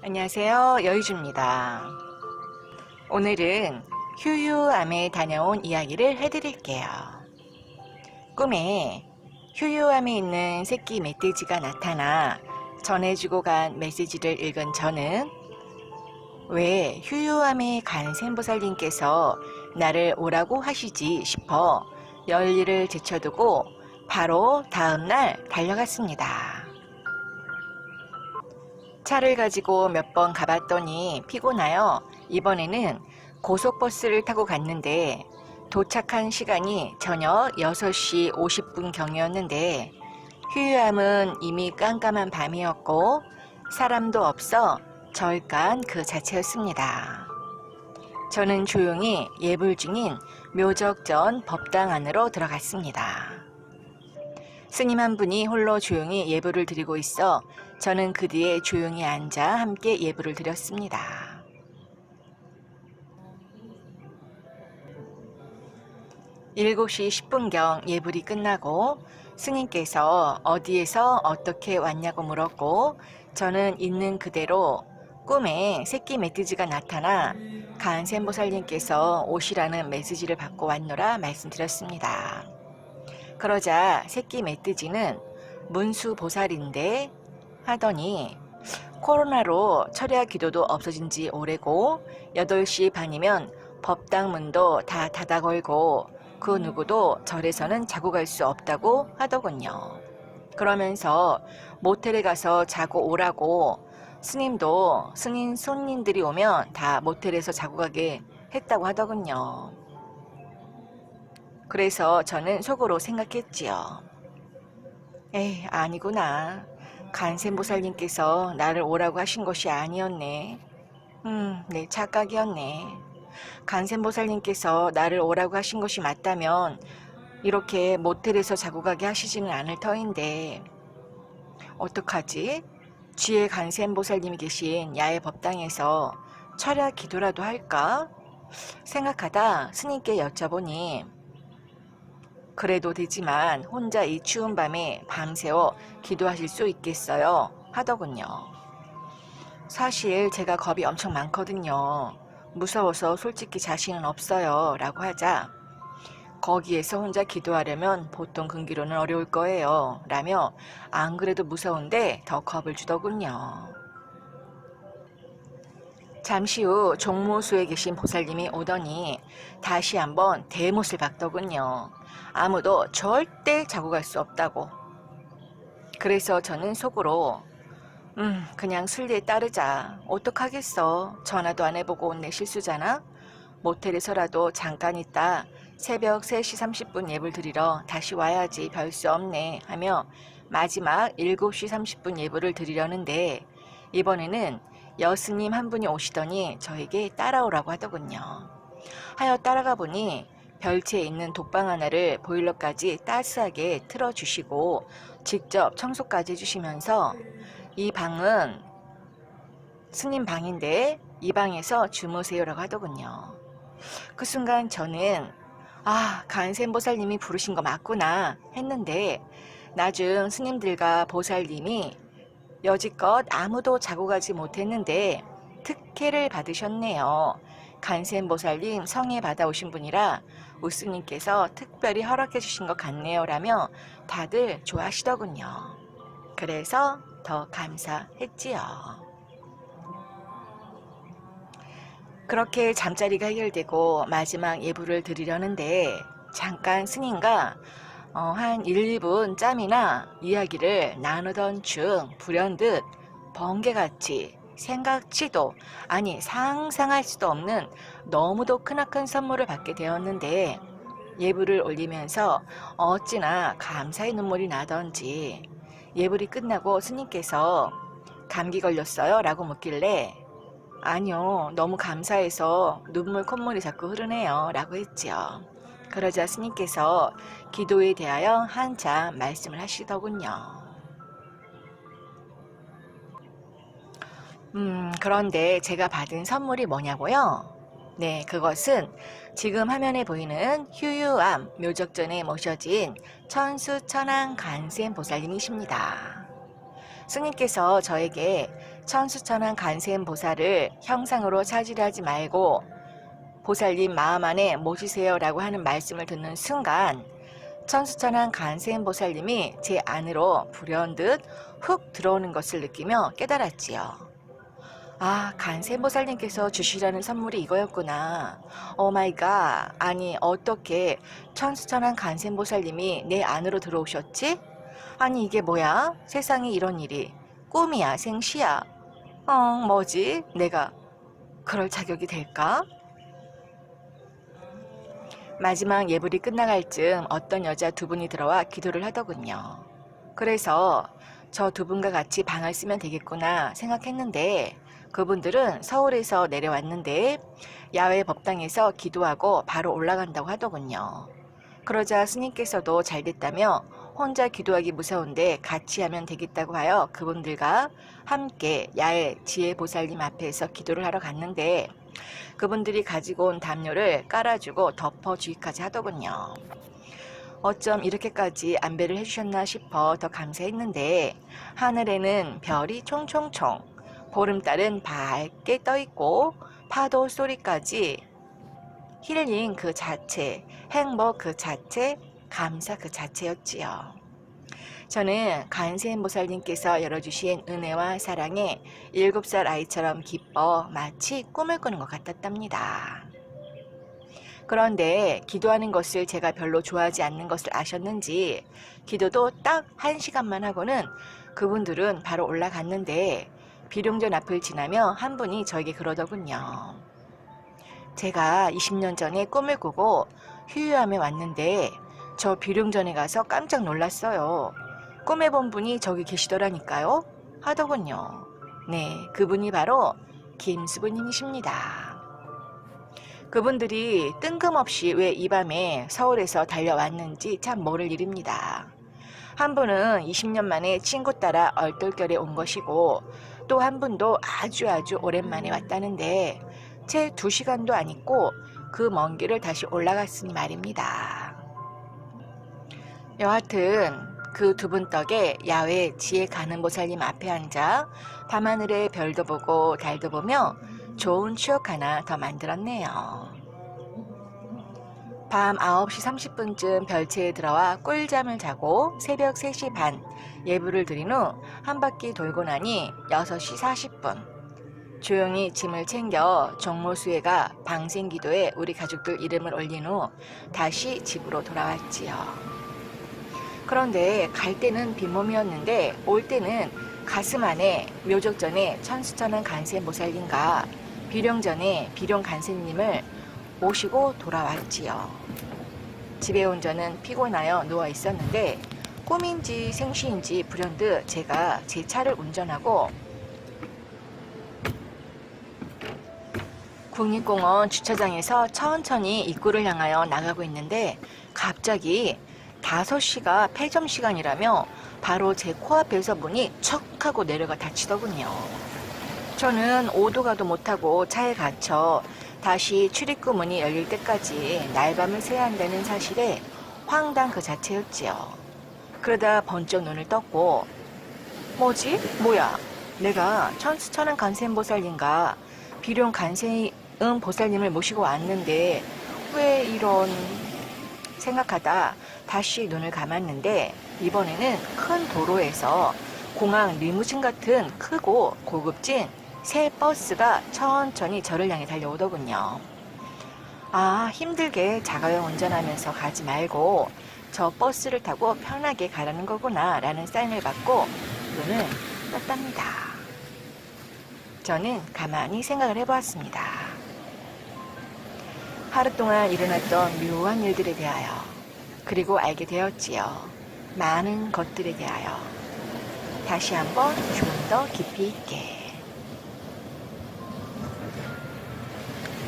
안녕하세요. 여의주입니다. 오늘은 휴유암에 다녀온 이야기를 해드릴게요. 꿈에 휴유암에 있는 새끼 멧돼지가 나타나 전해주고 간 메시지를 읽은 저는 왜 휴유암에 간 샘보살님께서 나를 오라고 하시지 싶어 열일을 제쳐두고 바로 다음날 달려갔습니다. 차를 가지고 몇 번 가봤더니 피곤하여 이번에는 고속버스를 타고 갔는데 도착한 시간이 저녁 6시 50분 경이었는데 휴유암은 이미 깜깜한 밤이었고 사람도 없어 절간 그 자체였습니다. 저는 조용히 예불 중인 묘적전 법당 안으로 들어갔습니다. 스님 한 분이 홀로 조용히 예불을 드리고 있어 저는 그 뒤에 조용히 앉아 함께 예불을 드렸습니다. 일곱 시 10분경 예불이 끝나고 스님께서 어디에서 어떻게 왔냐고 물었고 저는 있는 그대로 꿈에 새끼 멧돼지가 나타나 간센보살님께서 오시라는 메시지를 받고 왔노라 말씀드렸습니다. 그러자 새끼 멧돼지는 문수보살인데 하더니 코로나로 철야 기도도 없어진 지 오래고 8시 반이면 법당 문도 다 닫아 걸고 그 누구도 절에서는 자고 갈 수 없다고 하더군요. 그러면서 모텔에 가서 자고 오라고 스님도 스님 손님들이 오면 다 모텔에서 자고 가게 했다고 하더군요. 그래서 저는 속으로 생각했지요. 에이, 아니구나. 간센보살님께서 나를 오라고 하신 것이 아니었네. 내 착각이었네. 간센보살님께서 나를 오라고 하신 것이 맞다면 이렇게 모텔에서 자고 가게 하시지는 않을 터인데 어떡하지? 뒤에 간센보살님이 계신 야외 법당에서 철야 기도라도 할까? 생각하다 스님께 여쭤보니 그래도 되지만 혼자 이 추운 밤에 밤새워 기도하실 수 있겠어요? 하더군요. 사실 제가 겁이 엄청 많거든요. 무서워서 솔직히 자신은 없어요. 라고 하자 거기에서 혼자 기도하려면 보통 근기로는 어려울 거예요. 라며 안 그래도 무서운데 더 겁을 주더군요. 잠시 후 종무소에 계신 보살님이 오더니 다시 한번 대못을 박더군요. 아무도 절대 자고 갈 수 없다고. 그래서 저는 속으로 그냥 순리에 따르자. 어떡하겠어. 전화도 안 해보고 온 내 실수잖아. 모텔에서라도 잠깐 있다 새벽 3시 30분 예불 드리러 다시 와야지 별 수 없네 하며 마지막 7시 30분 예불을 드리려는데 이번에는 여스님 한 분이 오시더니 저에게 따라오라고 하더군요. 하여 따라가 보니 별채에 있는 독방 하나를 보일러까지 따스하게 틀어주시고 직접 청소까지 해주시면서 이 방은 스님 방인데 이 방에서 주무세요라고 하더군요. 그 순간 저는 간센보살님이 부르신 거 맞구나 했는데 나중 스님들과 보살님이 여지껏 아무도 자고 가지 못했는데 특혜를 받으셨네요. 간센보살님 성에 받아오신 분이라 우스님께서 특별히 허락해 주신 것 같네요 라며 다들 좋아하시더군요. 그래서 더 감사했지요. 그렇게 잠자리가 해결되고 마지막 예불을 드리려는데 잠깐 스님과 한 1, 2분 짬이나 이야기를 나누던 중 불현듯 번개같이 생각지도 아니 상상할 수도 없는 너무도 크나큰 선물을 받게 되었는데 예불을 올리면서 어찌나 감사의 눈물이 나던지 예불이 끝나고 스님께서 감기 걸렸어요? 라고 묻길래 아니요, 너무 감사해서 눈물 콧물이 자꾸 흐르네요 라고 했지요. 그러자 스님께서 기도에 대하여 한참 말씀을 하시더군요. 그런데 제가 받은 선물이 뭐냐고요? 네, 그것은 지금 화면에 보이는 휴유암 묘적전에 모셔진 천수천왕 간센보살님이십니다. 스님께서 저에게 천수천한 간센보살을 형상으로 차지를 하지 말고 보살님 마음 안에 모시세요 라고 하는 말씀을 듣는 순간 천수천한 간센보살님이 제 안으로 불현듯 훅 들어오는 것을 느끼며 깨달았지요. 아, 간센보살님께서 주시라는 선물이 이거였구나. 오 마이 갓. 아니, 어떻게 천수천한 간센보살님이 내 안으로 들어오셨지? 아니, 이게 뭐야? 세상에 이런 일이. 꿈이야, 생시야. 뭐지? 내가 그럴 자격이 될까? 마지막 예불이 끝나갈 즈음 어떤 여자 두 분이 들어와 기도를 하더군요. 그래서 저 두 분과 같이 방을 쓰면 되겠구나 생각했는데 그분들은 서울에서 내려왔는데 야외 법당에서 기도하고 바로 올라간다고 하더군요. 그러자 스님께서도 잘 됐다며 혼자 기도하기 무서운데 같이 하면 되겠다고 하여 그분들과 함께 야외 지혜보살님 앞에서 기도를 하러 갔는데 그분들이 가지고 온 담요를 깔아주고 덮어주기까지 하더군요. 어쩜 이렇게까지 안배를 해주셨나 싶어 더 감사했는데 하늘에는 별이 총총총, 보름달은 밝게 떠있고 파도 소리까지 힐링 그 자체, 행복 그 자체, 감사 그 자체였지요. 저는 간센보살님께서 열어주신 은혜와 사랑에 7살 아이처럼 기뻐 마치 꿈을 꾸는 것 같았답니다. 그런데 기도하는 것을 제가 별로 좋아하지 않는 것을 아셨는지 기도도 딱 1시간만 하고는 그분들은 바로 올라갔는데 비룡전 앞을 지나며 한 분이 저에게 그러더군요. 제가 20년 전에 꿈을 꾸고 휴유함에 왔는데 저 비룡전에 가서 깜짝 놀랐어요. 꿈에 본 분이 저기 계시더라니까요 하더군요. 네, 그분이 바로 김수부님이십니다. 그분들이 뜬금없이 왜 이 밤에 서울에서 달려왔는지 참 모를 일입니다. 한 분은 20년 만에 친구 따라 얼떨결에 온 것이고 또 한 분도 아주 오랜만에 왔다는데 채 2시간도 안 있고 그 먼 길을 다시 올라갔으니 말입니다. 여하튼 그 두 분 덕에 야외 지혜 가는 보살님 앞에 앉아 밤하늘의 별도 보고 달도 보며 좋은 추억 하나 더 만들었네요. 밤 9시 30분쯤 별채에 들어와 꿀잠을 자고 새벽 3시 반 예불을 드린 후 한 바퀴 돌고 나니 6시 40분 조용히 짐을 챙겨 종모수회가 방생기도에 우리 가족들 이름을 올린 후 다시 집으로 돌아왔지요. 그런데 갈 때는 빈몸이었는데 올 때는 가슴 안에 묘적전에 천수천한 간센보살님과 비룡전에 비룡간센님을 모시고 돌아왔지요. 집에 온 저는 피곤하여 누워 있었는데 꿈인지 생시인지 불현듯 제가 제 차를 운전하고 국립공원 주차장에서 천천히 입구를 향하여 나가고 있는데 갑자기 5시가 폐점 시간이라며 바로 제 코앞에서 문이 척 하고 내려가 닫히더군요. 저는 오도 가도 못하고 차에 갇혀 다시 출입구 문이 열릴 때까지 날밤을 새야 한다는 사실에 황당 그 자체였지요. 그러다 번쩍 눈을 떴고 뭐지? 뭐야? 내가 천수천한 간센보살님과 비룡 간센 보살님을 모시고 왔는데 왜 이런 생각하다 다시 눈을 감았는데 이번에는 큰 도로에서 공항 리무진 같은 크고 고급진 새 버스가 천천히 저를 향해 달려오더군요. 아, 힘들게 자가용 운전하면서 가지 말고 저 버스를 타고 편하게 가라는 거구나 라는 사인을 받고 눈을 떴답니다. 저는 가만히 생각을 해보았습니다. 하루 동안 일어났던 묘한 일들에 대하여 그리고 알게 되었지요. 많은 것들에 대하여 다시 한번 좀 더 깊이 있게